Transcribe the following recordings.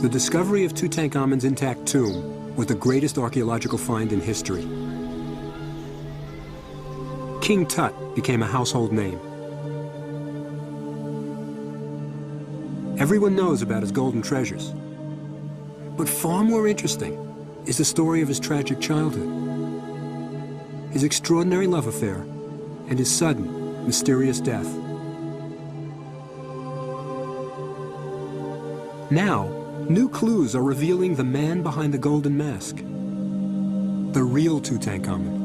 The discovery of Tutankhamon's intact tomb was the greatest archaeological find in history. King Tut became a household name. Everyone knows about his golden treasures. But far more interesting is the story of his tragic childhood, his extraordinary love affair, and his sudden, mysterious death. Now, new clues are revealing the man behind the golden mask, the real Tutankhamun.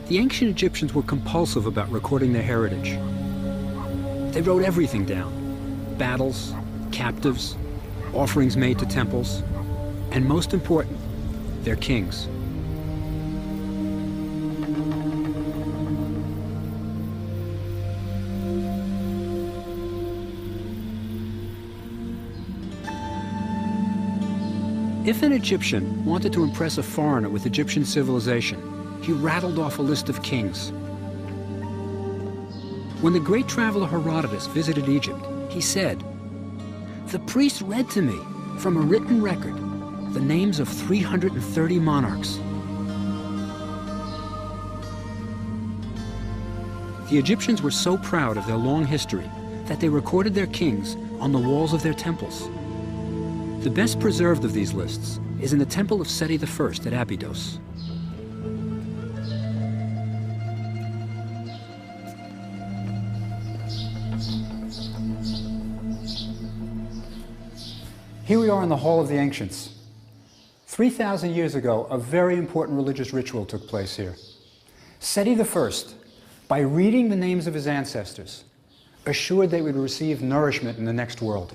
The ancient Egyptians were compulsive about recording their heritage. They wrote everything down: battles, captives, offerings made to temples, and most important, their kings. If an Egyptian wanted to impress a foreigner with Egyptian civilization, he rattled off a list of kings. When the great traveler Herodotus visited Egypt, he said, "The priest read to me from a written record the names of 330 monarchs." The Egyptians were so proud of their long history that they recorded their kings on the walls of their temples. The best preserved of these lists is in the temple of Seti I at Abydos. Here we are in the Hall of the Ancients. 3,000 years ago, a very important religious ritual took place here. Seti I, by reading the names of his ancestors, assured they would receive nourishment in the next world.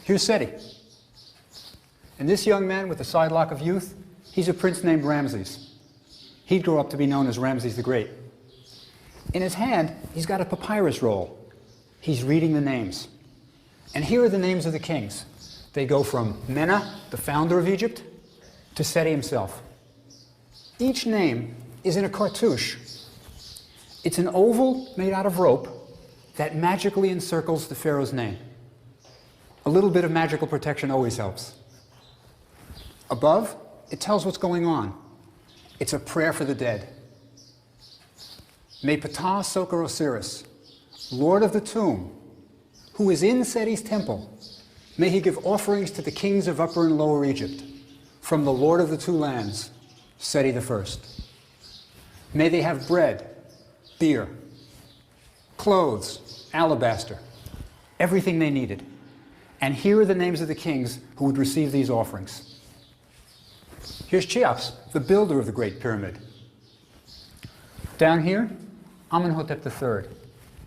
Here's Seti. And this young man with the side lock of youth, he's a prince named Ramses. He'd grow up to be known as Ramses the Great. In his hand, he's got a papyrus roll. He's reading the names. And here are the names of the kings. They go from Mena, the founder of Egypt, to Seti himself. Each name is in a cartouche. It's an oval made out of rope that magically encircles the pharaoh's name. A little bit of magical protection always helps. Above, it tells what's going on. It's a prayer for the dead. May Ptah Soker Osiris, Lord of the tomb, who is in Seti's temple, may he give offerings to the kings of Upper and Lower Egypt, from the Lord of the two lands, Seti I. May they have bread, beer, clothes, alabaster, everything they needed. And here are the names of the kings who would receive these offerings. Here's Cheops, the builder of the Great Pyramid. Down here, Amenhotep III.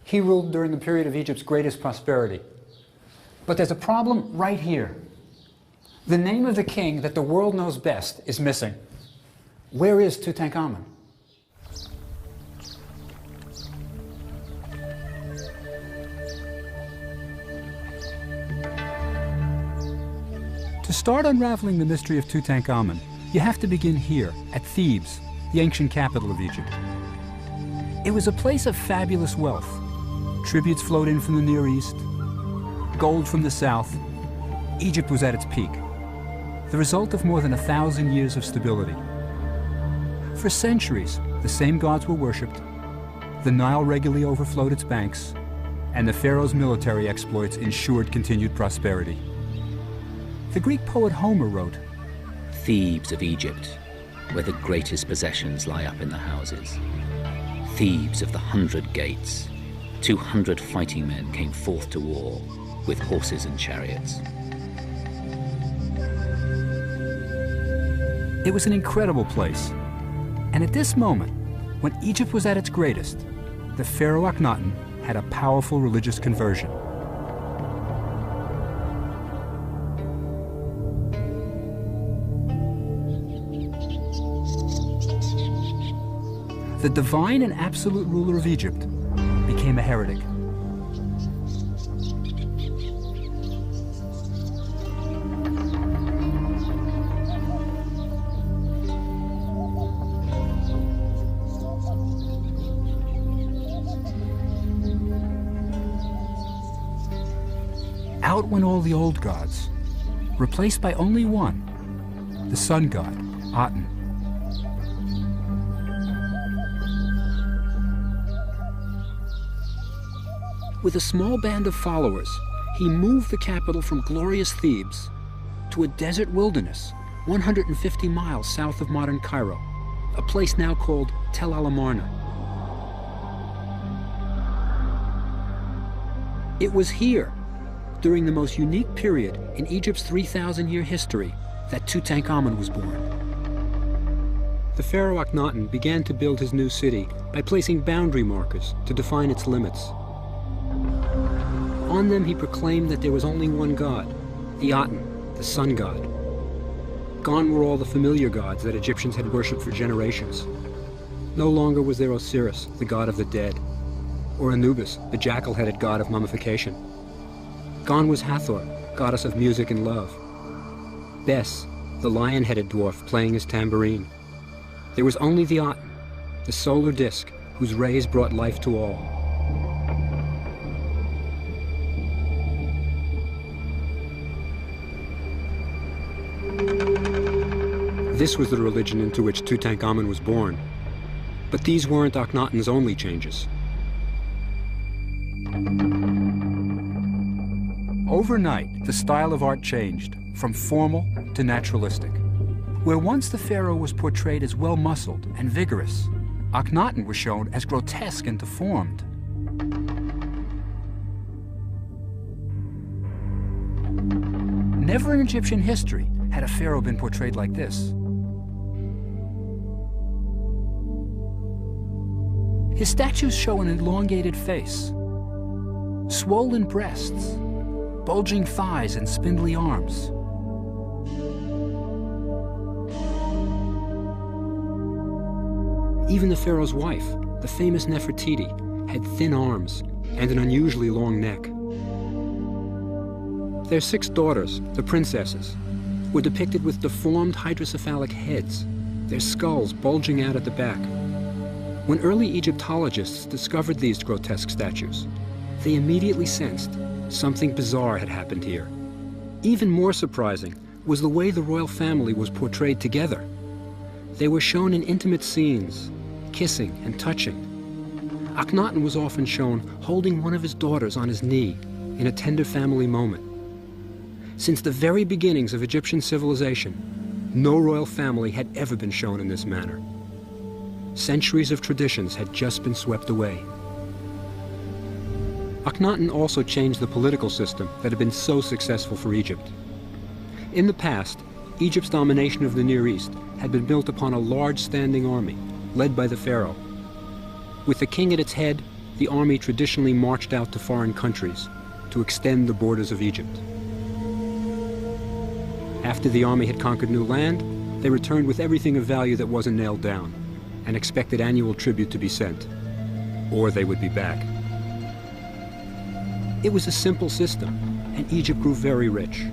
He ruled during the period of Egypt's greatest prosperity. But there's a problem right here. The name of the king that the world knows best is missing. Where is Tutankhamun? To start unraveling the mystery of Tutankhamun, you have to begin here, at Thebes, the ancient capital of Egypt. It was a place of fabulous wealth. Tributes flowed in from the Near East, gold from the south. Egypt was at its peak, the result of more than 1,000 years of stability. For centuries, the same gods were worshipped, the Nile regularly overflowed its banks, and the pharaoh's military exploits ensured continued prosperity. The Greek poet Homer wrote, "Thebes of Egypt, where the greatest possessions lie up in the houses. Thebes of the 100 gates, 200 fighting men came forth to war, with horses and chariots." It was an incredible place. And at this moment, when Egypt was at its greatest, the pharaoh Akhenaten had a powerful religious conversion. The divine and absolute ruler of Egypt became a heretic. Out went all the old gods, replaced by only one, the sun god, Aten. With a small band of followers, he moved the capital from glorious Thebes to a desert wilderness 150 miles south of modern Cairo, a place now called Tel al-Amarna. It was here, during the most unique period in Egypt's 3,000-year history, that Tutankhamon was born. The pharaoh Akhenaten began to build his new city by placing boundary markers to define its limits. On them he proclaimed that there was only one god, the Aten, the sun god. Gone were all the familiar gods that Egyptians had worshipped for generations. No longer was there Osiris, the god of the dead, or Anubis, the jackal-headed god of mummification. Gone was Hathor, goddess of music and love. Bes, the lion-headed dwarf playing his tambourine. There was only the Aten, the solar disk whose rays brought life to all. This was the religion into which Tutankhamon was born. But these weren't Akhenaten's only changes. Overnight, the style of art changed from formal to naturalistic. Where once the pharaoh was portrayed as well-muscled and vigorous, Akhenaten was shown as grotesque and deformed. Never in Egyptian history had a pharaoh been portrayed like this. His statues show an elongated face, swollen breasts, bulging thighs and spindly arms. Even the pharaoh's wife, the famous Nefertiti, had thin arms and an unusually long neck. Their 6 daughters, the princesses, were depicted with deformed hydrocephalic heads, their skulls bulging out at the back. When early Egyptologists discovered these grotesque statues, they immediately sensed something bizarre had happened here. Even more surprising was the way the royal family was portrayed together. They were shown in intimate scenes, kissing and touching. Akhenaten was often shown holding one of his daughters on his knee in a tender family moment. Since the very beginnings of Egyptian civilization, no royal family had ever been shown in this manner. Centuries of traditions had just been swept away. Akhenaten also changed the political system that had been so successful for Egypt. In the past, Egypt's domination of the Near East had been built upon a large standing army, led by the pharaoh. With the king at its head, the army traditionally marched out to foreign countries to extend the borders of Egypt. After the army had conquered new land, they returned with everything of value that wasn't nailed down, and expected annual tribute to be sent, or they would be back. It was a simple system, and Egypt grew very rich.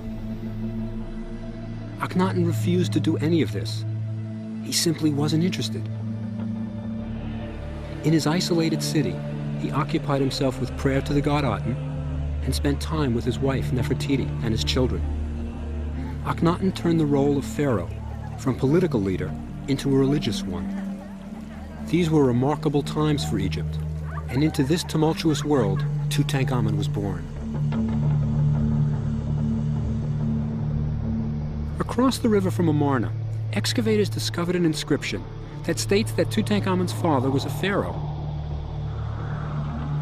Akhenaten refused to do any of this. He simply wasn't interested. In his isolated city, he occupied himself with prayer to the god Aten and spent time with his wife Nefertiti and his children. Akhenaten turned the role of pharaoh from political leader into a religious one. These were remarkable times for Egypt, and into this tumultuous world, Tutankhamon was born. Across the river from Amarna, excavators discovered an inscription that states that Tutankhamon's father was a pharaoh.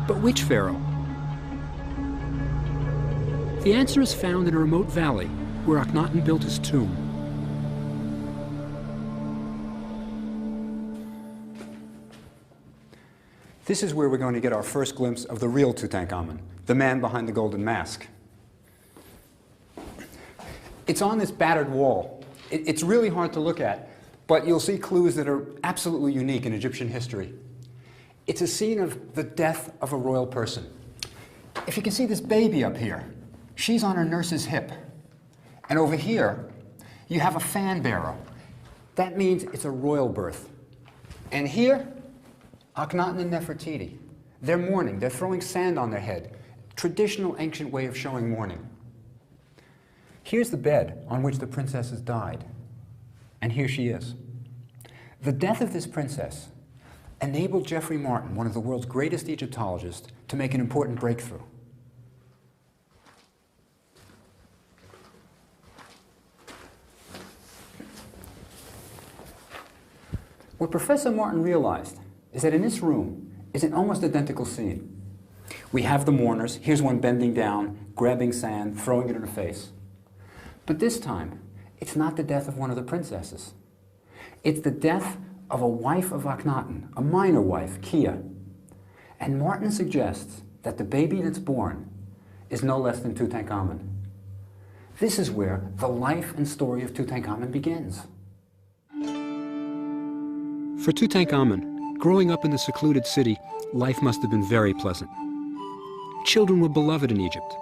But which pharaoh? The answer is found in a remote valley where Akhenaten built his tomb. This is where we're going to get our first glimpse of the real Tutankhamun, the man behind the golden mask. It's on this battered wall. It's really hard to look at, but you'll see clues that are absolutely unique in Egyptian history. It's a scene of the death of a royal person. If you can see this baby up here, she's on her nurse's hip. And over here, you have a fan bearer. That means it's a royal birth. And here, Akhenaten and Nefertiti. They're mourning. They're throwing sand on their head. Traditional ancient way of showing mourning. Here's the bed on which the princesses died. And here she is. The death of this princess enabled Geoffrey Martin, one of the world's greatest Egyptologists, to make an important breakthrough. What Professor Martin realized is that in this room is an almost identical scene. We have the mourners. Here's one bending down, grabbing sand, throwing it in her face. But this time, it's not the death of one of the princesses. It's the death of a wife of Akhenaten, a minor wife, Kia. And Martin suggests that the baby that's born is no less than Tutankhamun. This is where the life and story of Tutankhamun begins. For Tutankhamun, growing up in the secluded city, life must have been very pleasant. Children were beloved in Egypt.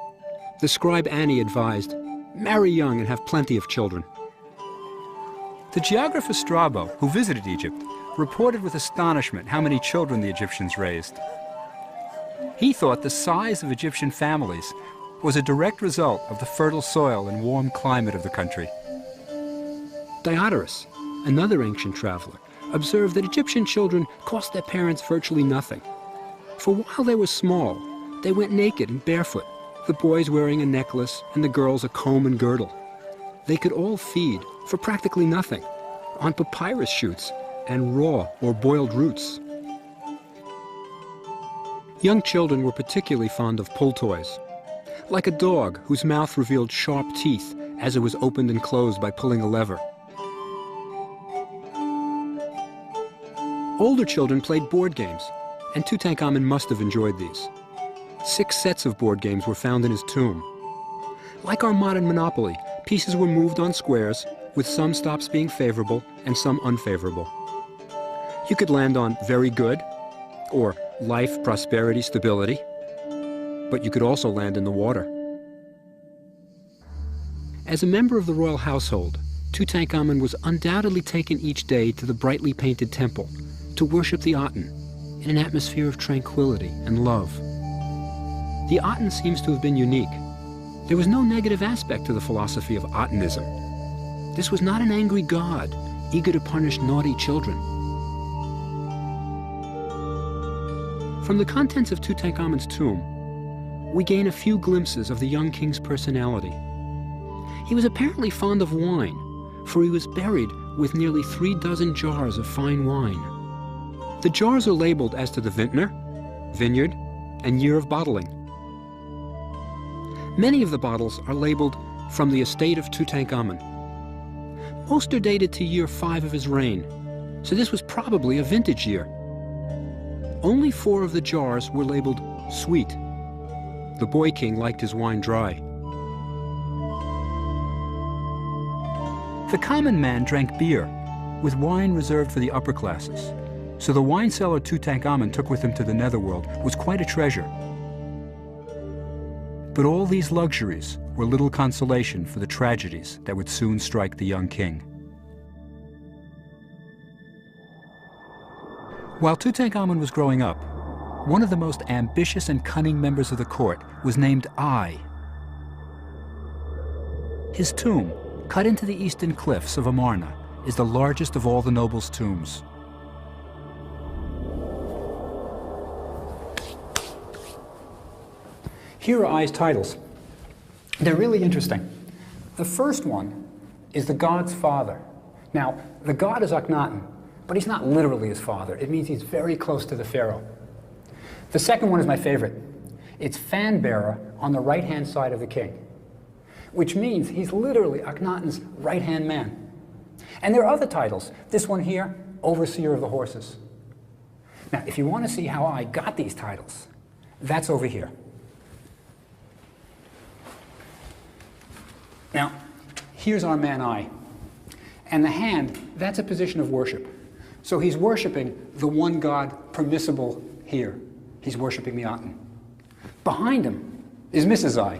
The scribe Annie advised, marry young and have plenty of children. The geographer Strabo, who visited Egypt, reported with astonishment how many children the Egyptians raised. He thought the size of Egyptian families was a direct result of the fertile soil and warm climate of the country. Diodorus, another ancient traveler, observed that Egyptian children cost their parents virtually nothing. For while they were small, they went naked and barefoot, the boys wearing a necklace and the girls a comb and girdle. They could all feed, for practically nothing, on papyrus shoots and raw or boiled roots. Young children were particularly fond of pull toys, like a dog whose mouth revealed sharp teeth as it was opened and closed by pulling a lever. Older children played board games, and Tutankhamun must have enjoyed these. 6 sets of board games were found in his tomb. Like our modern Monopoly, pieces were moved on squares, with some stops being favorable and some unfavorable. You could land on very good, or life, prosperity, stability, but you could also land in the water. As a member of the royal household, Tutankhamun was undoubtedly taken each day to the brightly painted temple to worship the Aten in an atmosphere of tranquility and love. The Aten seems to have been unique. There was no negative aspect to the philosophy of Atenism. This was not an angry god, eager to punish naughty children. From the contents of Tutankhamun's tomb, we gain a few glimpses of the young king's personality. He was apparently fond of wine, for he was buried with nearly 36 jars of fine wine. The jars are labeled as to the vintner, vineyard, and year of bottling. Many of the bottles are labeled from the estate of Tutankhamun. Most are dated to year 5 of his reign, so this was probably a vintage year. Only 4 of the jars were labeled sweet. The boy king liked his wine dry. The common man drank beer, with wine reserved for the upper classes. So the wine cellar Tutankhamun took with him to the netherworld was quite a treasure. But all these luxuries were little consolation for the tragedies that would soon strike the young king. While Tutankhamun was growing up, one of the most ambitious and cunning members of the court was named Ai. His tomb, cut into the eastern cliffs of Amarna, is the largest of all the nobles' tombs. Here are Ai's titles. They're really interesting. The first one is the god's father. Now, the god is Akhenaten, but he's not literally his father. It means he's very close to the pharaoh. The second one is my favorite. It's fan bearer on the right-hand side of the king, which means he's literally Akhenaten's right-hand man. And there are other titles. This one here, overseer of the horses. Now, if you want to see how I got these titles, that's over here. Now, here's our man Eye. And the hand, that's a position of worship. So he's worshiping the one God permissible here. He's worshiping the Aten. Behind him is Mrs. Eye.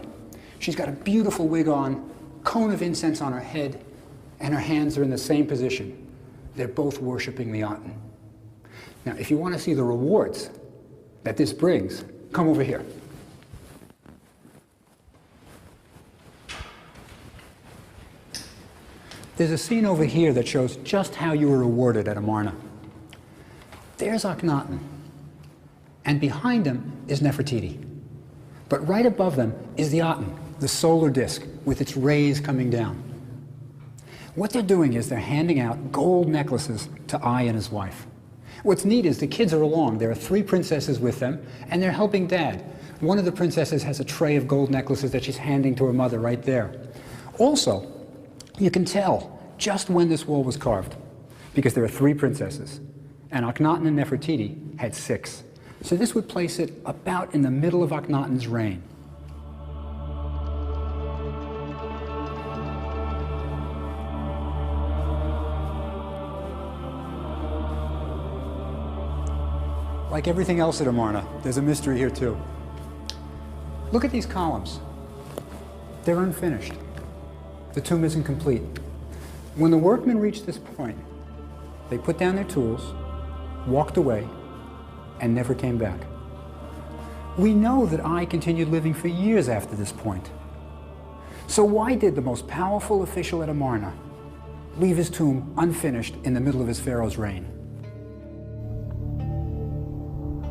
She's got a beautiful wig on, cone of incense on her head, and her hands are in the same position. They're both worshiping the Aten. Now, if you want to see the rewards that this brings, come over here. There's a scene over here that shows just how you were rewarded at Amarna. There's Akhenaten, and behind him is Nefertiti. But right above them is the Aten, the solar disk, with its rays coming down. What they're doing is they're handing out gold necklaces to Eye and his wife. What's neat is the kids are along. There are 3 princesses with them, and they're helping Dad. One of the princesses has a tray of gold necklaces that she's handing to her mother right there. Also, you can tell just when this wall was carved, because there are 3 princesses, and Akhenaten and Nefertiti had 6. So this would place it about in the middle of Akhenaten's reign. Like everything else at Amarna, there's a mystery here too. Look at these columns. They're unfinished. The tomb isn't complete. When the workmen reached this point, they put down their tools, walked away, and never came back. We know that Eye continued living for years after this point. So why did the most powerful official at Amarna leave his tomb unfinished in the middle of his pharaoh's reign?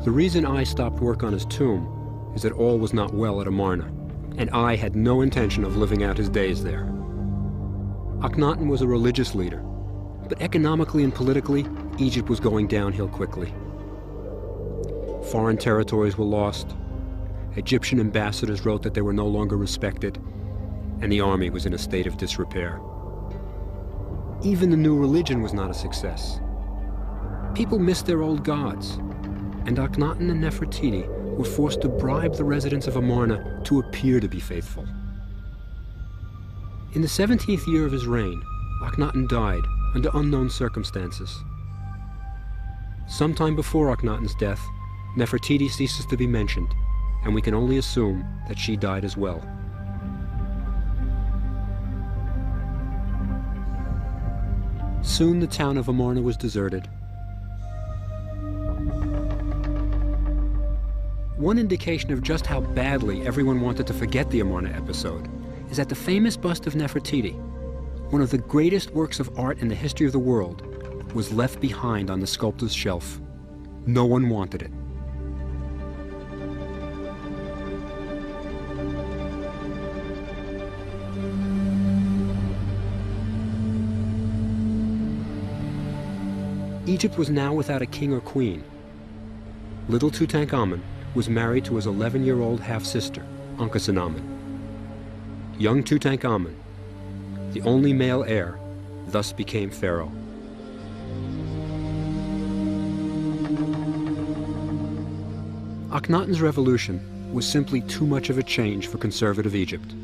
The reason Eye stopped work on his tomb is that all was not well at Amarna, and Eye had no intention of living out his days there. Akhenaten was a religious leader, but economically and politically, Egypt was going downhill quickly. Foreign territories were lost, Egyptian ambassadors wrote that they were no longer respected, and the army was in a state of disrepair. Even the new religion was not a success. People missed their old gods, and Akhenaten and Nefertiti were forced to bribe the residents of Amarna to appear to be faithful. In the 17th year of his reign, Akhenaten died under unknown circumstances. Sometime before Akhenaten's death, Nefertiti ceases to be mentioned, and we can only assume that she died as well. Soon the town of Amarna was deserted. One indication of just how badly everyone wanted to forget the Amarna episode is that the famous bust of Nefertiti, one of the greatest works of art in the history of the world, was left behind on the sculptor's shelf. No one wanted it. Egypt was now without a king or queen. Little Tutankhamon was married to his 11-year-old half-sister, Ankhesenamun. Young Tutankhamon, the only male heir, thus became pharaoh. Akhenaten's revolution was simply too much of a change for conservative Egypt.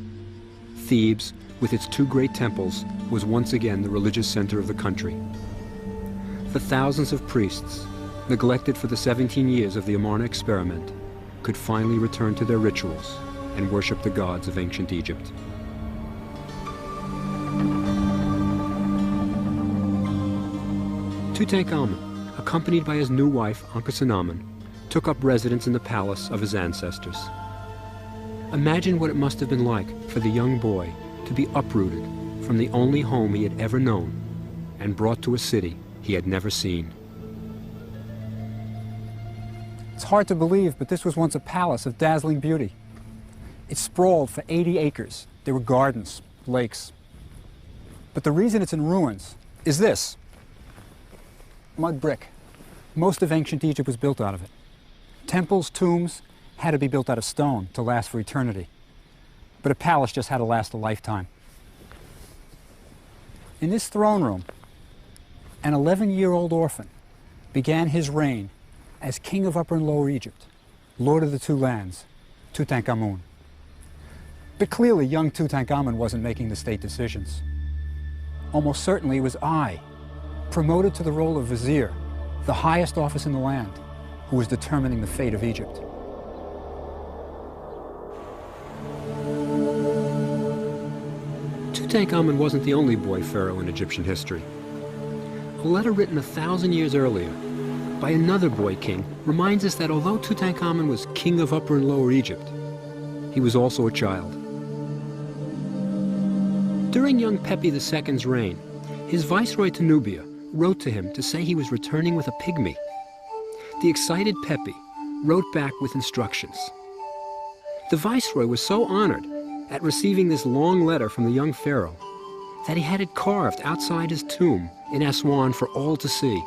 Thebes, with its 2 great temples, was once again the religious center of the country. The thousands of priests, neglected for the 17 years of the Amarna experiment, could finally return to their rituals and worship the gods of ancient Egypt. Tutankhamon, accompanied by his new wife, Ankhesenamun, took up residence in the palace of his ancestors. Imagine what it must have been like for the young boy to be uprooted from the only home he had ever known and brought to a city he had never seen. It's hard to believe, but this was once a palace of dazzling beauty. It sprawled for 80 acres. There were gardens, lakes. But the reason it's in ruins is this: mud brick. Most of ancient Egypt was built out of it. Temples, tombs had to be built out of stone to last for eternity. But a palace just had to last a lifetime. In this throne room, an 11-year-old orphan began his reign as king of Upper and Lower Egypt, lord of the two lands, Tutankhamun. But clearly, young Tutankhamun wasn't making the state decisions. Almost certainly it was I, promoted to the role of vizier, the highest office in the land, who was determining the fate of Egypt. Tutankhamun wasn't the only boy pharaoh in Egyptian history. A letter written 1,000 years earlier by another boy king reminds us that although Tutankhamun was king of Upper and Lower Egypt, he was also a child. During young Pepi II's reign, his viceroy to Nubia wrote to him to say he was returning with a pygmy. The excited Pepi wrote back with instructions. The viceroy was so honored at receiving this long letter from the young pharaoh that he had it carved outside his tomb in Aswan for all to see.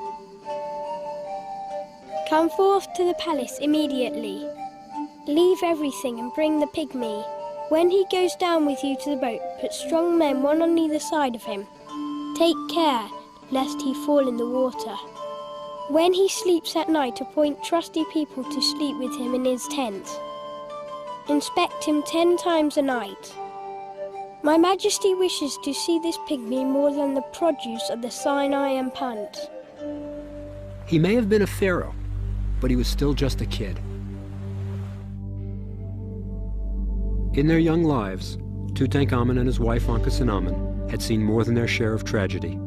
Come forth to the palace immediately. Leave everything and bring the pygmy. When he goes down with you to the boat, put strong men one on either side of him. Take care lest he fall in the water. When he sleeps at night, appoint trusty people to sleep with him in his tent. Inspect him 10 times a night. My Majesty wishes to see this pygmy more than the produce of the Sinai and Punt. He may have been a pharaoh, but he was still just a kid. In their young lives, Tutankhamun and his wife Ankhesenamun had seen more than their share of tragedy.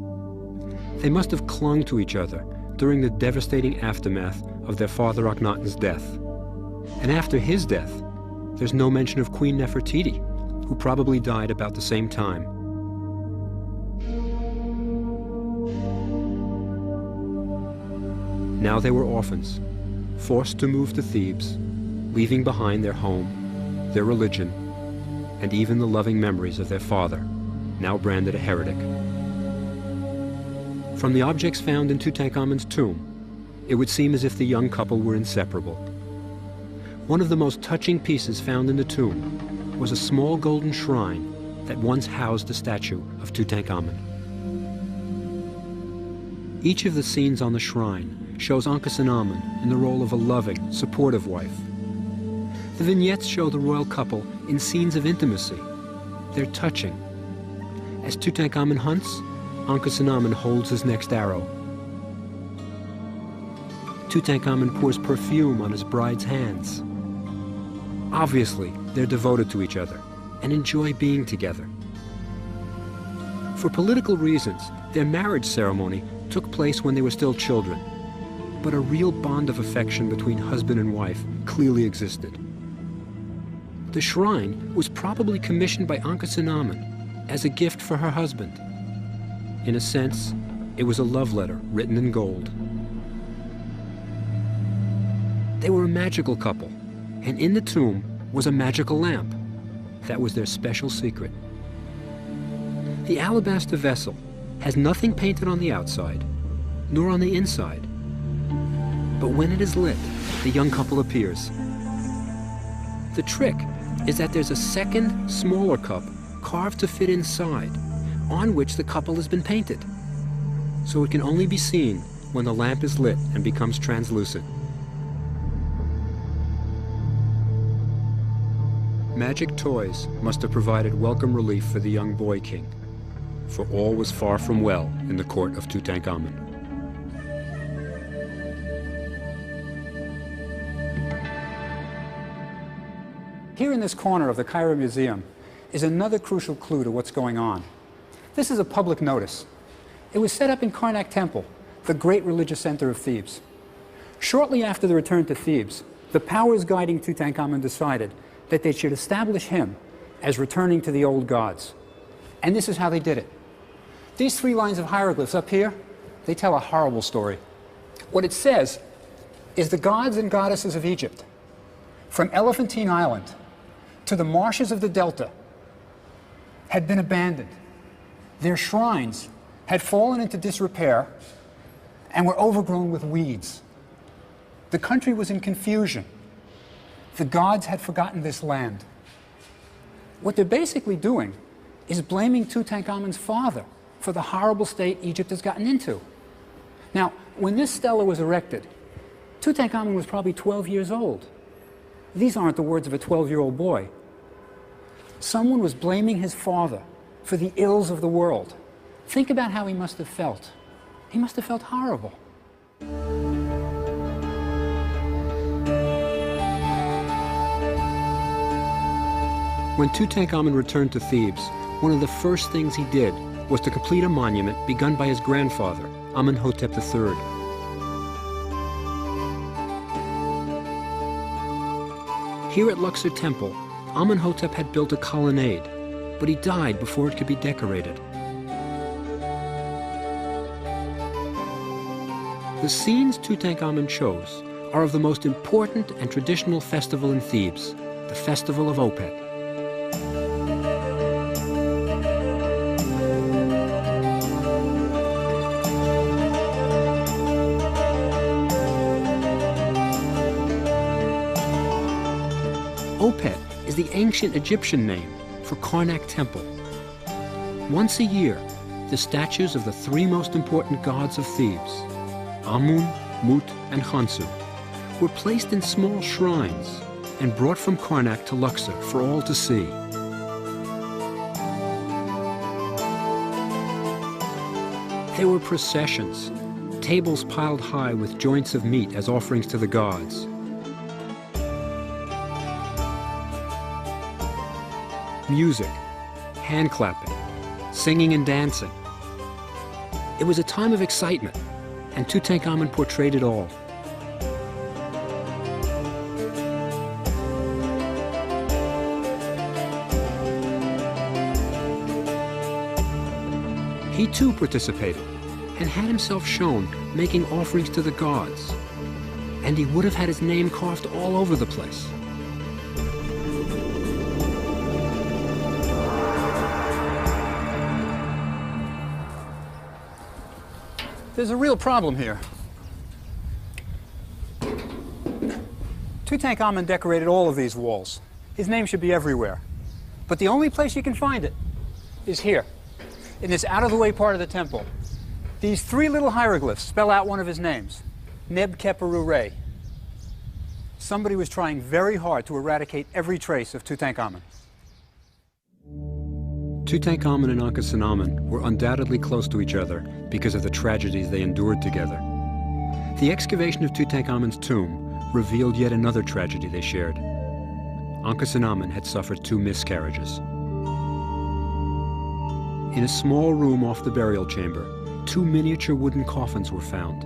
They must have clung to each other during the devastating aftermath of their father Akhenaten's death. And after his death, there's no mention of Queen Nefertiti, who probably died about the same time. Now they were orphans, forced to move to Thebes, leaving behind their home, their religion, and even the loving memories of their father, now branded a heretic. From the objects found in Tutankhamun's tomb, it would seem as if the young couple were inseparable. One of the most touching pieces found in the tomb was a small golden shrine that once housed a statue of Tutankhamun. Each of the scenes on the shrine shows Ankhesenamun in the role of a loving, supportive wife. The vignettes show the royal couple in scenes of intimacy. They're touching. As Tutankhamun hunts, Ankhesenamun holds his next arrow. Tutankhamun pours perfume on his bride's hands. Obviously, they're devoted to each other and enjoy being together. For political reasons, their marriage ceremony took place when they were still children, but a real bond of affection between husband and wife clearly existed. The shrine was probably commissioned by Ankhesenamun as a gift for her husband. In a sense, it was a love letter written in gold. They were a magical couple, and in the tomb was a magical lamp. That was their special secret. The alabaster vessel has nothing painted on the outside, nor on the inside. But when it is lit, the young couple appears. The trick is that there's a second, smaller cup carved to fit inside, on which the couple has been painted. So it can only be seen when the lamp is lit and becomes translucent. Magic toys must have provided welcome relief for the young boy king, for all was far from well in the court of Tutankhamun. Here in this corner of the Cairo Museum is another crucial clue to what's going on. This is a public notice. It was set up in Karnak Temple, the great religious center of Thebes. Shortly after the return to Thebes, the powers guiding Tutankhamun decided that they should establish him as returning to the old gods. And this is how they did it. These 3 lines of hieroglyphs up here, they tell a horrible story. What it says is the gods and goddesses of Egypt, from Elephantine Island to the marshes of the Delta, had been abandoned. Their shrines had fallen into disrepair and were overgrown with weeds. The country was in confusion. The gods had forgotten this land. What they're basically doing is blaming Tutankhamun's father for the horrible state Egypt has gotten into. Now, when this stela was erected, Tutankhamun was probably 12 years old. These aren't the words of a 12-year-old boy. Someone was blaming his father for the ills of the world. Think about how he must have felt. He must have felt horrible. When Tutankhamun returned to Thebes, one of the first things he did was to complete a monument begun by his grandfather, Amenhotep III. Here at Luxor Temple, Amenhotep had built a colonnade, but he died before it could be decorated. The scenes Tutankhamun chose are of the most important and traditional festival in Thebes, the Festival of Opet. Opet is the ancient Egyptian name for Karnak Temple. Once a year, the statues of the three most important gods of Thebes, Amun, Mut, and Khonsu, were placed in small shrines and brought from Karnak to Luxor for all to see. There were processions, tables piled high with joints of meat as offerings to the gods. Music, hand clapping, singing and dancing. It was a time of excitement, and Tutankhamun portrayed it all. He too participated and had himself shown making offerings to the gods, and he would have had his name carved all over the place. There's a real problem here. Tutankhamun decorated all of these walls. His name should be everywhere. But the only place you can find it is here, in this out-of-the-way part of the temple. These three little hieroglyphs spell out one of his names, Neb-Keperu-Re. Somebody was trying very hard to eradicate every trace of Tutankhamun. Tutankhamun and Ankhesenamun were undoubtedly close to each other because of the tragedies they endured together. The excavation of Tutankhamun's tomb revealed yet another tragedy they shared. Ankhesenamun had suffered 2 miscarriages. In a small room off the burial chamber, 2 miniature wooden coffins were found.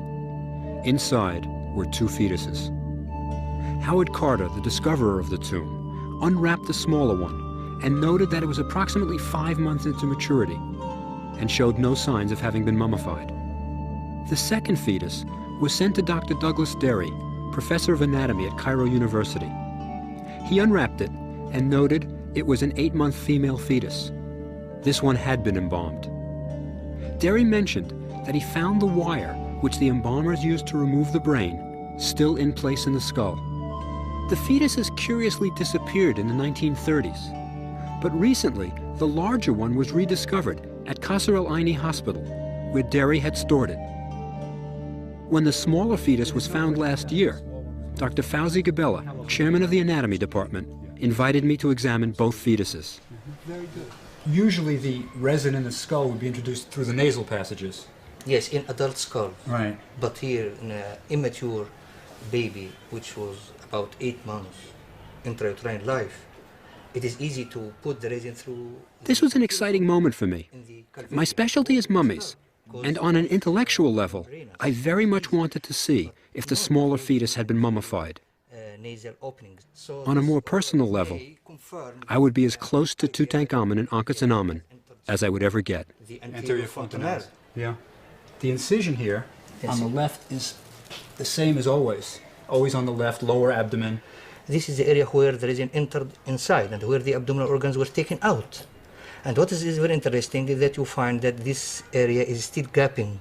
Inside were 2 fetuses. Howard Carter, the discoverer of the tomb, unwrapped the smaller one and noted that it was approximately 5 months into maturity and showed no signs of having been mummified. The second fetus was sent to Dr. Douglas Derry, professor of anatomy at Cairo University. He unwrapped it and noted it was an 8-month female fetus. This one had been embalmed. Derry mentioned that he found the wire which the embalmers used to remove the brain still in place in the skull. The fetuses curiously disappeared in the 1930s. But recently, the larger one was rediscovered at Qasr Al Aini Hospital, where Derry had stored it. When the smaller fetus was found last year, Dr. Fauzi Gabella, chairman of the anatomy department, invited me to examine both fetuses. Very good. Usually the resin in the skull would be introduced through the nasal passages. Yes, in adult skull. Right. But here, in an immature baby, which was about 8 months, intrauterine life, it is easy to put the resin through. This was an exciting moment for me. My specialty is mummies, and on an intellectual level, I very much wanted to see if the smaller fetus had been mummified. On a more personal level, I would be as close to Tutankhamun and Ankhesenamun as I would ever get. Anterior fontanelle. Yeah. The incision here on the left is the same as always. Always on the left, lower abdomen. This is the area where the resin entered inside and where the abdominal organs were taken out. And what is very interesting is that you find that this area is still gapping.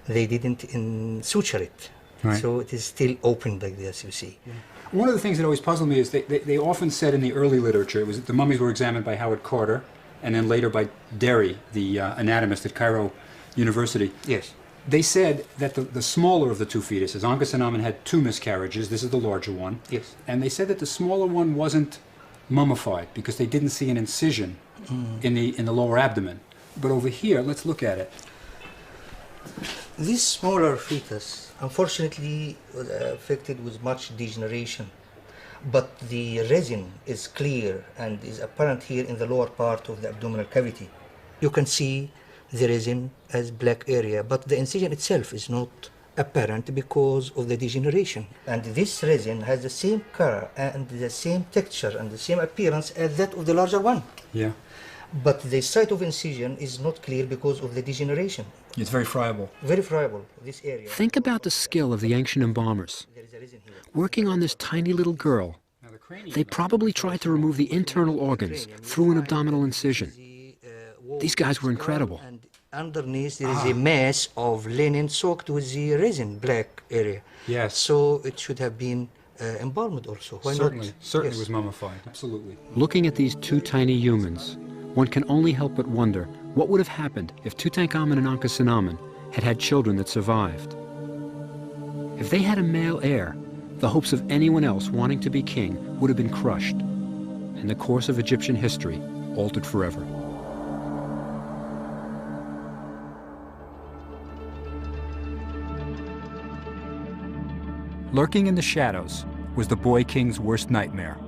They didn't suture it. Right. So it is still open like this, you see. Yeah. One of the things that always puzzled me is they often said in the early literature, it was the mummies were examined by Howard Carter and then later by Derry, the anatomist at Cairo University. Yes. They said that the smaller of the two fetuses, Ankhesenamun, had two miscarriages. This is the larger one. Yes. And they said that the smaller one wasn't mummified because they didn't see an incision in the lower abdomen. But over here, let's look at it. This smaller fetus, unfortunately, was affected with much degeneration. But the resin is clear and is apparent here in the lower part of the abdominal cavity. You can see the resin as black area, but the incision itself is not apparent because of the degeneration. And this resin has the same color and the same texture and the same appearance as that of the larger one. Yeah. But the site of incision is not clear because of the degeneration. It's very friable. Very friable, this area. Think about the skill of the ancient embalmers. There is a resin here. Working on this tiny little girl, they probably tried to remove the internal organs through an abdominal incision. These guys were incredible. And underneath there is a mass of linen soaked with the resin, black area. Yes. So it should have been embalmed also. Why Certainly. not? Certainly Yes. was mummified. Absolutely. Looking at these two tiny humans, one can only help but wonder what would have happened if Tutankhamun and Ankhesenamun had had children that survived. If they had a male heir, the hopes of anyone else wanting to be king would have been crushed, and the course of Egyptian history altered forever. Lurking in the shadows was the boy king's worst nightmare.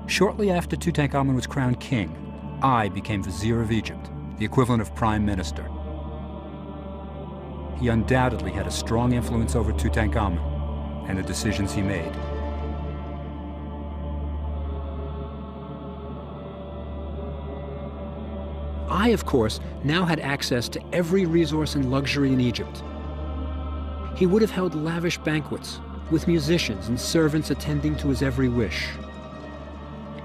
Shortly after Tutankhamun was crowned king, I became vizier of Egypt, the equivalent of prime minister. He undoubtedly had a strong influence over Tutankhamun and the decisions he made. I, of course, now had access to every resource and luxury in Egypt. He would have held lavish banquets, with musicians and servants attending to his every wish.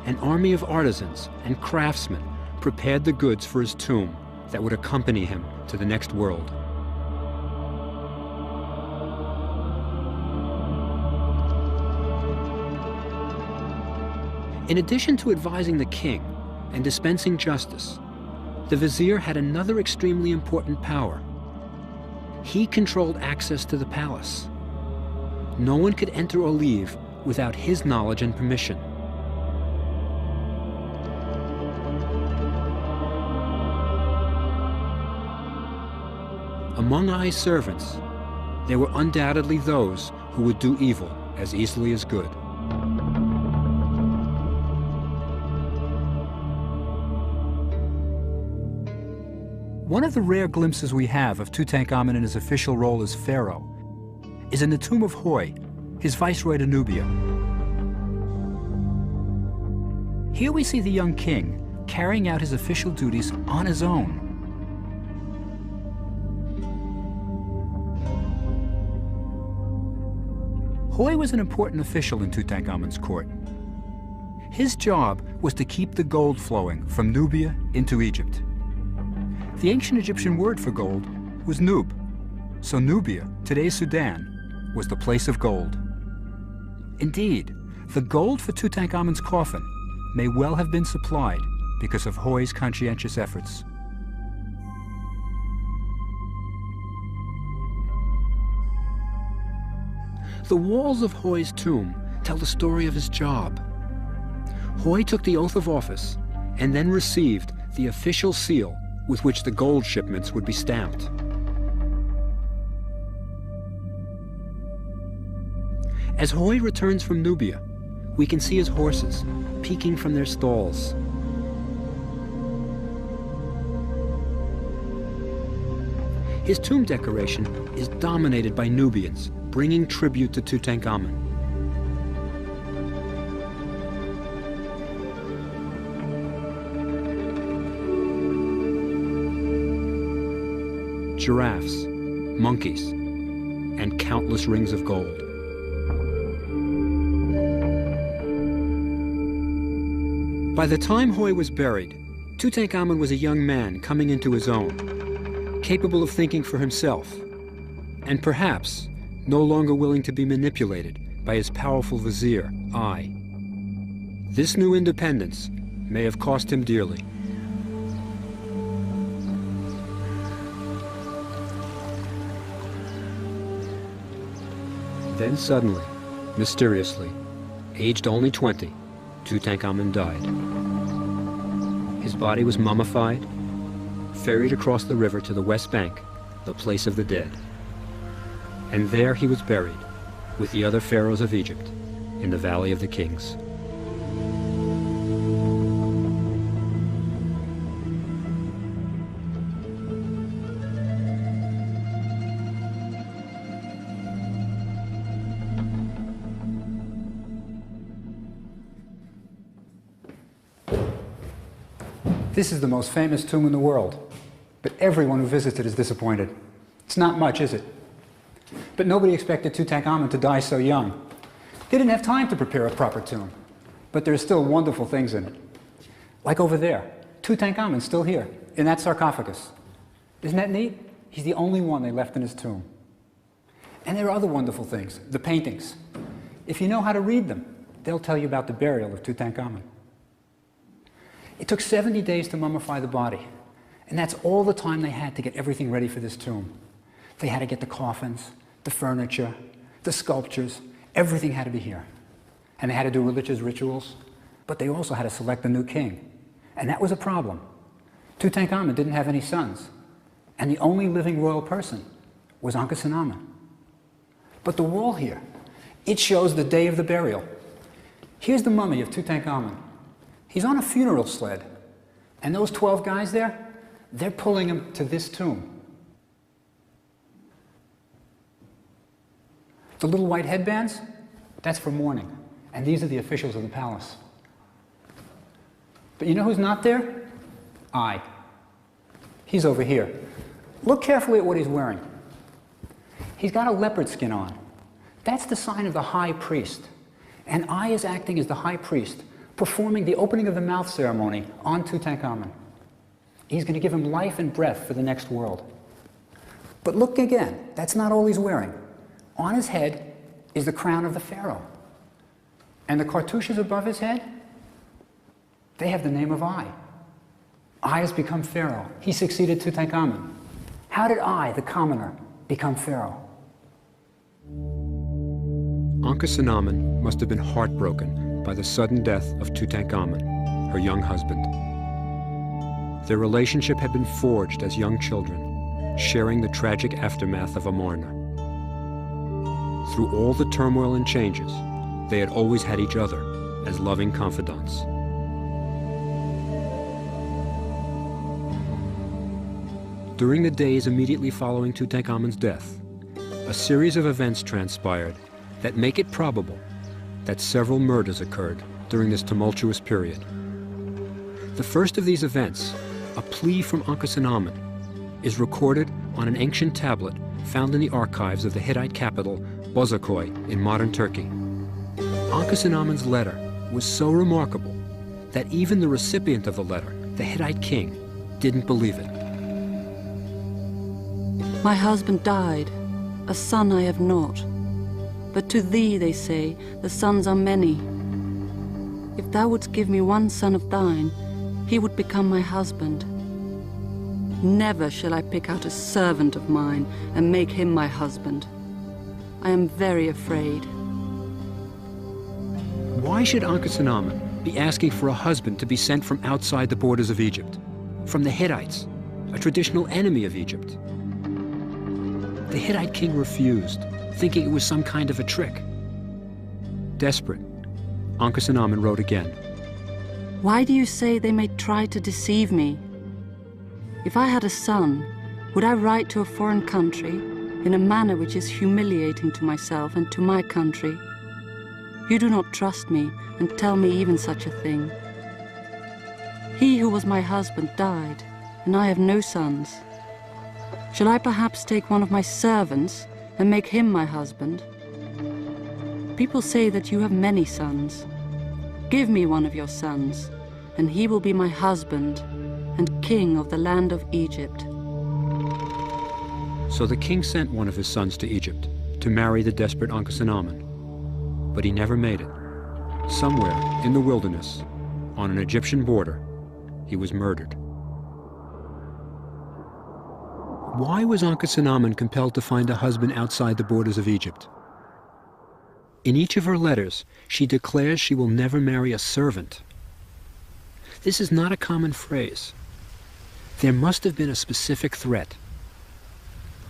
An army of artisans and craftsmen prepared the goods for his tomb that would accompany him to the next world. In addition to advising the king and dispensing justice, the vizier had another extremely important power. He controlled access to the palace. No one could enter or leave without his knowledge and permission. Among Ai's servants, there were undoubtedly those who would do evil as easily as good. One of the rare glimpses we have of Tutankhamun in his official role as pharaoh is in the tomb of Hoi, his viceroy to Nubia. Here we see the young king carrying out his official duties on his own. Hoi was an important official in Tutankhamun's court. His job was to keep the gold flowing from Nubia into Egypt. The ancient Egyptian word for gold was Nub, so Nubia, today's Sudan, was the place of gold. Indeed, the gold for Tutankhamun's coffin may well have been supplied because of Hoi's conscientious efforts. The walls of Hoi's tomb tell the story of his job. Hoi took the oath of office and then received the official seal with which the gold shipments would be stamped. As Hoi returns from Nubia, we can see his horses peeking from their stalls. His tomb decoration is dominated by Nubians, bringing tribute to Tutankhamun. Giraffes, monkeys, and countless rings of gold. By the time Hoi was buried, Tutankhamun was a young man coming into his own, capable of thinking for himself, and perhaps no longer willing to be manipulated by his powerful vizier, Ai. This new independence may have cost him dearly. Then suddenly, mysteriously, aged only 20, Tutankhamun died. His body was mummified, ferried across the river to the West Bank, the place of the dead. And there he was buried, with the other pharaohs of Egypt, in the Valley of the Kings. This is the most famous tomb in the world, but everyone who visits it is disappointed. It's not much, is it? But nobody expected Tutankhamun to die so young. They didn't have time to prepare a proper tomb, but there are still wonderful things in it. Like over there, Tutankhamun's still here, in that sarcophagus. Isn't that neat? He's the only one they left in his tomb. And there are other wonderful things, the paintings. If you know how to read them, they'll tell you about the burial of Tutankhamun. It took 70 days to mummify the body, and that's all the time they had to get everything ready for this tomb. They had to get the coffins, the furniture, the sculptures, everything had to be here. And they had to do religious rituals, but they also had to select a new king. And that was a problem. Tutankhamun didn't have any sons, and the only living royal person was Ankhesenamun. But the wall here, it shows the day of the burial. Here's the mummy of Tutankhamun. He's on a funeral sled, and those 12 guys there, they're pulling him to this tomb. The little white headbands, that's for mourning, and these are the officials of the palace. But you know who's not there? I. He's over here. Look carefully at what he's wearing. He's got a leopard skin on. That's the sign of the high priest. And I is acting as the high priest, performing the opening of the mouth ceremony on Tutankhamun. He's going to give him life and breath for the next world. But look again, that's not all he's wearing. On his head is the crown of the pharaoh. And the cartouches above his head, they have the name of I. I has become pharaoh. He succeeded Tutankhamun. How did I, the commoner, become pharaoh? Ankhesenamun must have been heartbroken by the sudden death of Tutankhamun, her young husband. Their relationship had been forged as young children, sharing the tragic aftermath of Amarna. Through all the turmoil and changes, they had always had each other as loving confidants. During the days immediately following Tutankhamun's death, a series of events transpired that make it probable that several murders occurred during this tumultuous period. The first of these events, a plea from Ankhesenamun, is recorded on an ancient tablet found in the archives of the Hittite capital, Bozaköy, in modern Turkey. Ankhesenamun's letter was so remarkable that even the recipient of the letter, the Hittite king, didn't believe it. My husband died, a son I have not. But to thee, they say, the sons are many. If thou wouldst give me one son of thine, he would become my husband. Never shall I pick out a servant of mine and make him my husband. I am very afraid. Why should Ankhesenamun be asking for a husband to be sent from outside the borders of Egypt, from the Hittites, a traditional enemy of Egypt? The Hittite king refused, thinking it was some kind of a trick. Desperate, Ankhesenamun wrote again. Why do you say they may try to deceive me? If I had a son, would I write to a foreign country in a manner which is humiliating to myself and to my country? You do not trust me and tell me even such a thing. He who was my husband died, and I have no sons. Shall I perhaps take one of my servants and make him my husband? People say that you have many sons. Give me one of your sons, and he will be my husband and king of the land of Egypt. So the king sent one of his sons to Egypt to marry the desperate Ankhesenamun. But he never made it. Somewhere in the wilderness, on an Egyptian border, he was murdered. Why was Ankhesenamun compelled to find a husband outside the borders of Egypt? In each of her letters, she declares she will never marry a servant. This is not a common phrase. There must have been a specific threat.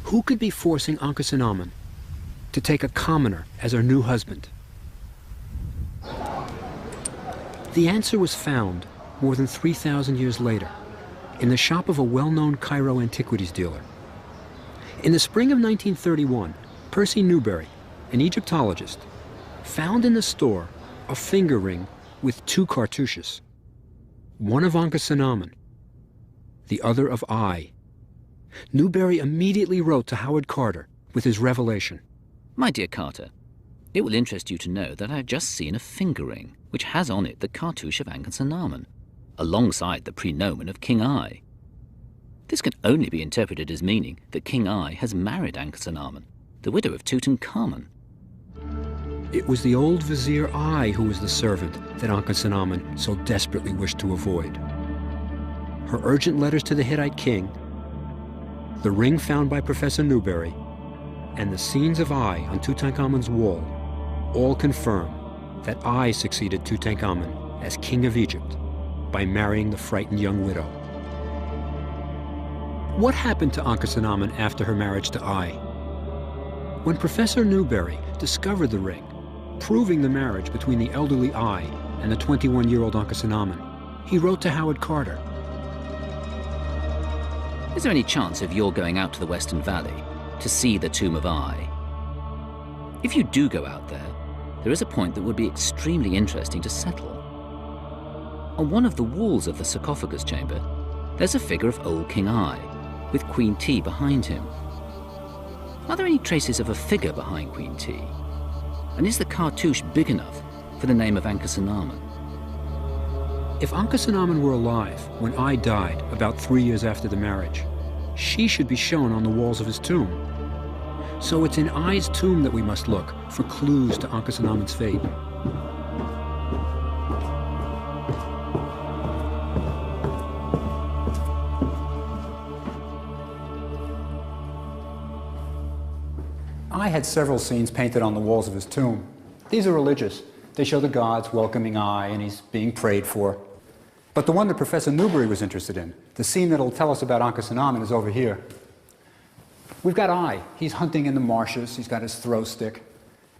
Who could be forcing Ankhesenamun to take a commoner as her new husband? The answer was found more than 3,000 years later in the shop of a well-known Cairo antiquities dealer. In the spring of 1931, Percy Newberry, an Egyptologist, found in the store a finger ring with 2 cartouches, one of Ankhesenamun, the other of I. Newberry immediately wrote to Howard Carter with his revelation. My dear Carter, it will interest you to know that I have just seen a finger ring which has on it the cartouche of Ankhesenamun, alongside the prenomen of King I. This can only be interpreted as meaning that King I has married Ankhesenamun, the widow of Tutankhamon. It was the old Vizier I who was the servant that Ankhesenamun so desperately wished to avoid. Her urgent letters to the Hittite king, the ring found by Professor Newberry, and the scenes of I on Tutankhamun's wall all confirm that I succeeded Tutankhamun as king of Egypt by marrying the frightened young widow. What happened to Ankhesenamun after her marriage to I? When Professor Newberry discovered the ring, proving the marriage between the elderly I and the 21-year-old Ankhesenamun, he wrote to Howard Carter. Is there any chance of your going out to the Western Valley to see the tomb of I? If you do go out there is a point that would be extremely interesting to settle. On one of the walls of the sarcophagus chamber, there's a figure of old King I, with Queen T behind him. Are there any traces of a figure behind Queen T? And is the cartouche big enough for the name of Ankhesenamun? If Ankhesenamun were alive when I died about 3 years after the marriage, she should be shown on the walls of his tomb. So it's in I's tomb that we must look for clues to Ankhesenamun's fate. I had several scenes painted on the walls of his tomb. These are religious. They show the gods welcoming I, and he's being prayed for. But the one that Professor Newberry was interested in, the scene that'll tell us about Ankhesenamun, is over here. We've got I. He's hunting in the marshes. He's got his throw stick.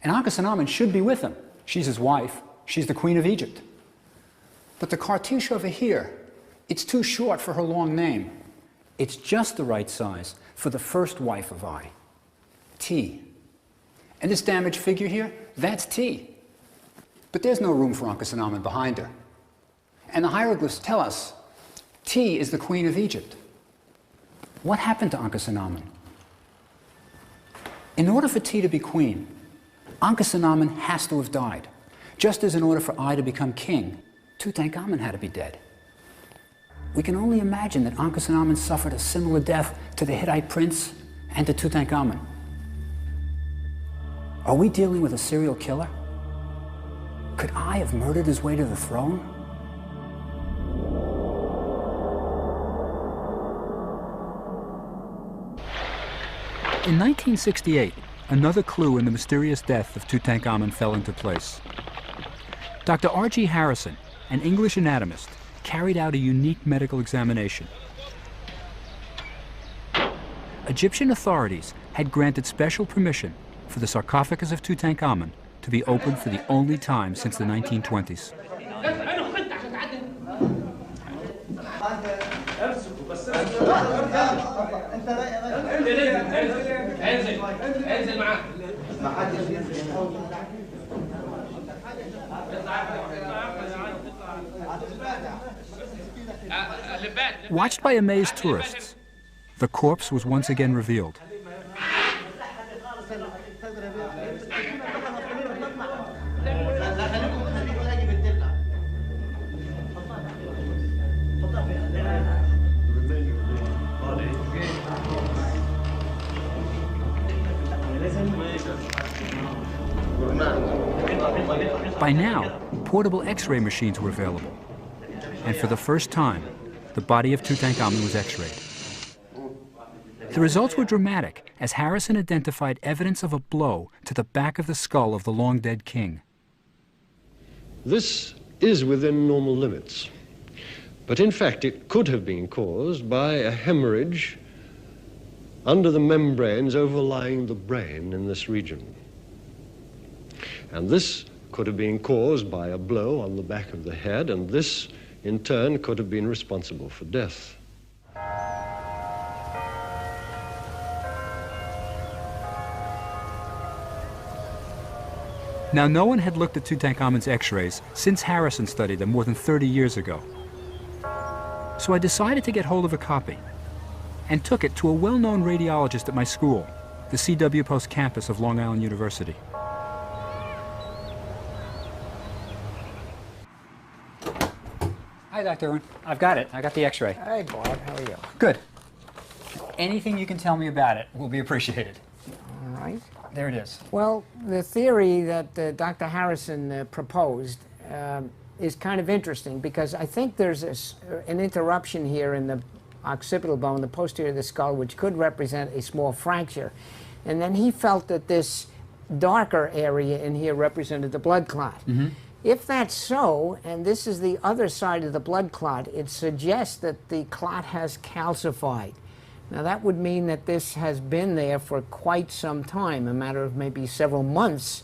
And Ankhesenamun should be with him. She's his wife. She's the Queen of Egypt. But the cartouche over here, it's too short for her long name. It's just the right size for the first wife of I, T. And this damaged figure here, that's T. But there's no room for Ankhesenamun behind her. And the hieroglyphs tell us T is the Queen of Egypt. What happened to Ankhesenamun? In order for T to be queen, Ankhesenamun has to have died. Just as in order for I to become king, Tutankhamon had to be dead. We can only imagine that Ankhesenamun suffered a similar death to the Hittite prince and to Tutankhamon. Are we dealing with a serial killer? Could I have murdered his way to the throne? In 1968, another clue in the mysterious death of Tutankhamun fell into place. Dr. R.G. Harrison, an English anatomist, carried out a unique medical examination. Egyptian authorities had granted special permission for the sarcophagus of Tutankhamun to be opened for the only time since the 1920s. Watched by amazed tourists, the corpse was once again revealed. By now, portable X-ray machines were available, and for the first time, the body of Tutankhamun was X-rayed. The results were dramatic, as Harrison identified evidence of a blow to the back of the skull of the long-dead king. This is within normal limits, but in fact it could have been caused by a hemorrhage under the membranes overlying the brain in this region. And this could have been caused by a blow on the back of the head, and this, in turn, could have been responsible for death. Now, no one had looked at Tutankhamun's x-rays since Harrison studied them more than 30 years ago. So I decided to get hold of a copy and took it to a well-known radiologist at my school, the C.W. Post campus of Long Island University. Hi, Dr. Irwin. I've got it. I got the x-ray. Hey, Bob. How are you? Good. Anything you can tell me about it will be appreciated. All right. There it is. Well, the theory that Dr. Harrison proposed is kind of interesting, because I think there's an interruption here in the occipital bone, the posterior of the skull, which could represent a small fracture. And then he felt that this darker area in here represented the blood clot. Mm-hmm. If that's so, and this is the other side of the blood clot, it suggests that the clot has calcified. Now, that would mean that this has been there for quite some time, a matter of maybe several months,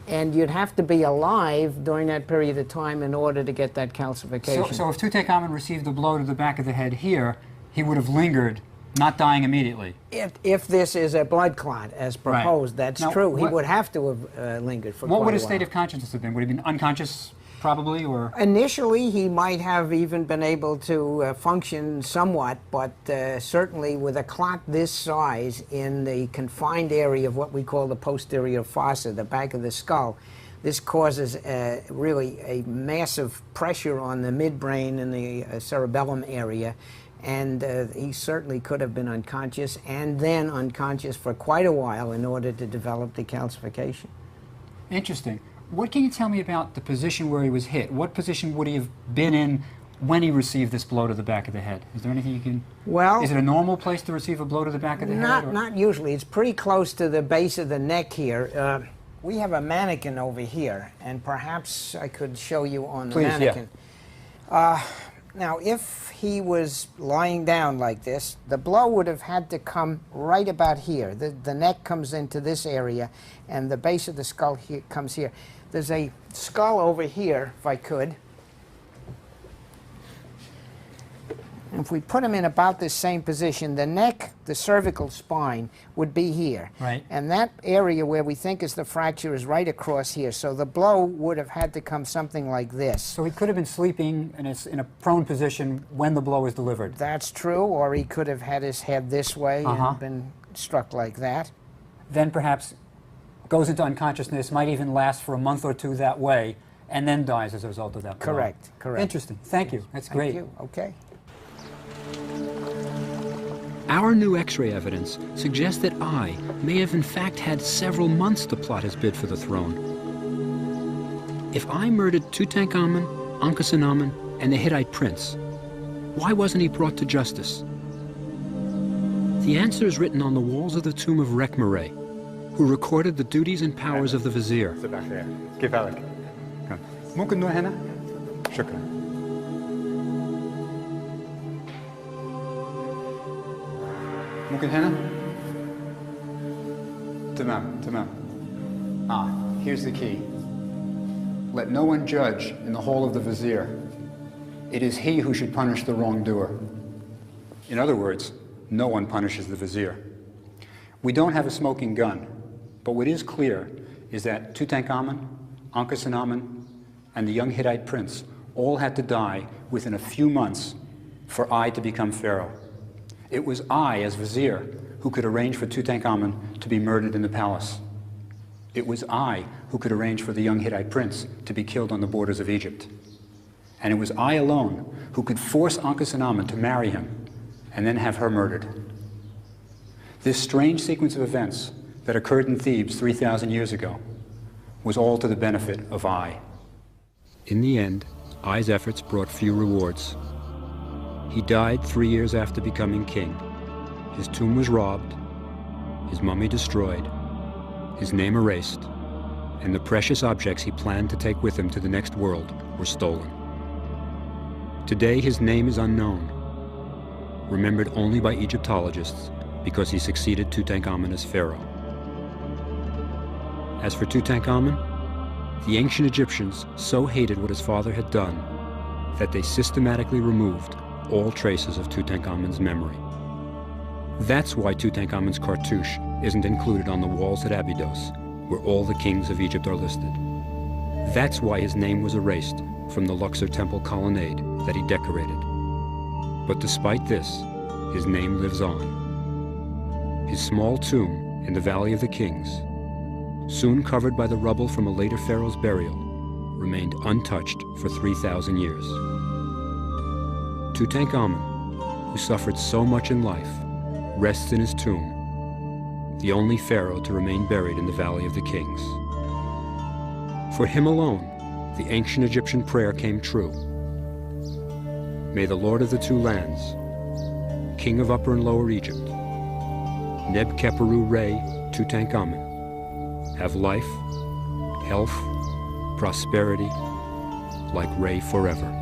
and you'd have to be alive during that period of time in order to get that calcification. So if Tutankhamun received a blow to the back of the head here, he would have lingered, not dying immediately. If this is a blood clot, as proposed, right. That's now, true. He would have to have lingered for quite a while. What would his state of consciousness have been? Would he have been unconscious, probably, or? Initially, he might have even been able to function somewhat, but certainly with a clot this size in the confined area of what we call the posterior fossa, the back of the skull, this causes really a massive pressure on the midbrain and the cerebellum area. And he certainly could have been unconscious, and then unconscious for quite a while in order to develop the calcification. Interesting. What can you tell me about the position where he was hit? What position would he have been in when he received this blow to the back of the head? Is there anything you can... Well... Is it a normal place to receive a blow to the back of the head? Or? Not usually. It's pretty close to the base of the neck here. We have a mannequin over here, and perhaps I could show you on the mannequin. Yeah. Now, if he was lying down like this, the blow would have had to come right about here. The neck comes into this area, and the base of the skull here comes here. There's a skull over here, if I could. And if we put him in about this same position, the neck, the cervical spine, would be here. Right. And that area where we think is the fracture is right across here. So the blow would have had to come something like this. So he could have been sleeping in a prone position when the blow was delivered. That's true, or he could have had his head this way and been struck like that. Then perhaps goes into unconsciousness, might even last for a month or two that way, and then dies as a result of that blow. Correct, correct. Interesting. Thank you. That's great. Thank you. Okay. Our new X-ray evidence suggests that I may have in fact had several months to plot his bid for the throne. If I murdered Tutankhamon, Ankhesenamun, and the Hittite prince, why wasn't he brought to justice? The answer is written on the walls of the tomb of Rekhmire, who recorded the duties and powers of the vizier. ممكن هنا؟ تمام. Here's the key. Let no one judge in the hall of the vizier. It is he who should punish the wrongdoer. In other words, no one punishes the vizier. We don't have a smoking gun, but what is clear is that Tutankhamon, Ankhesenamun, and the young Hittite prince all had to die within a few months for I to become pharaoh. It was I, as vizier, who could arrange for Tutankhamon to be murdered in the palace. It was I who could arrange for the young Hittite prince to be killed on the borders of Egypt. And it was I alone who could force Ankhesenamun to marry him and then have her murdered. This strange sequence of events that occurred in Thebes 3,000 years ago was all to the benefit of I. In the end, I's efforts brought few rewards. He died 3 years after becoming king, His tomb was robbed, his mummy destroyed, his name erased, and the precious objects he planned to take with him to the next world were stolen. Today his name is unknown, remembered only by Egyptologists because he succeeded Tutankhamun as pharaoh. As for Tutankhamun, the ancient Egyptians so hated what his father had done that they systematically removed all traces of Tutankhamun's memory. That's why Tutankhamun's cartouche isn't included on the walls at Abydos, where all the kings of Egypt are listed. That's why his name was erased from the Luxor temple colonnade that he decorated. But despite this, his name lives on. His small tomb in the Valley of the Kings, soon covered by the rubble from a later pharaoh's burial, remained untouched for 3,000 years. Tutankhamun, who suffered so much in life, rests in his tomb, the only pharaoh to remain buried in the Valley of the Kings. For him alone, the ancient Egyptian prayer came true. May the Lord of the two lands, King of Upper and Lower Egypt, Neb-Keperu-Re Tutankhamun, have life, health, prosperity, like Re forever.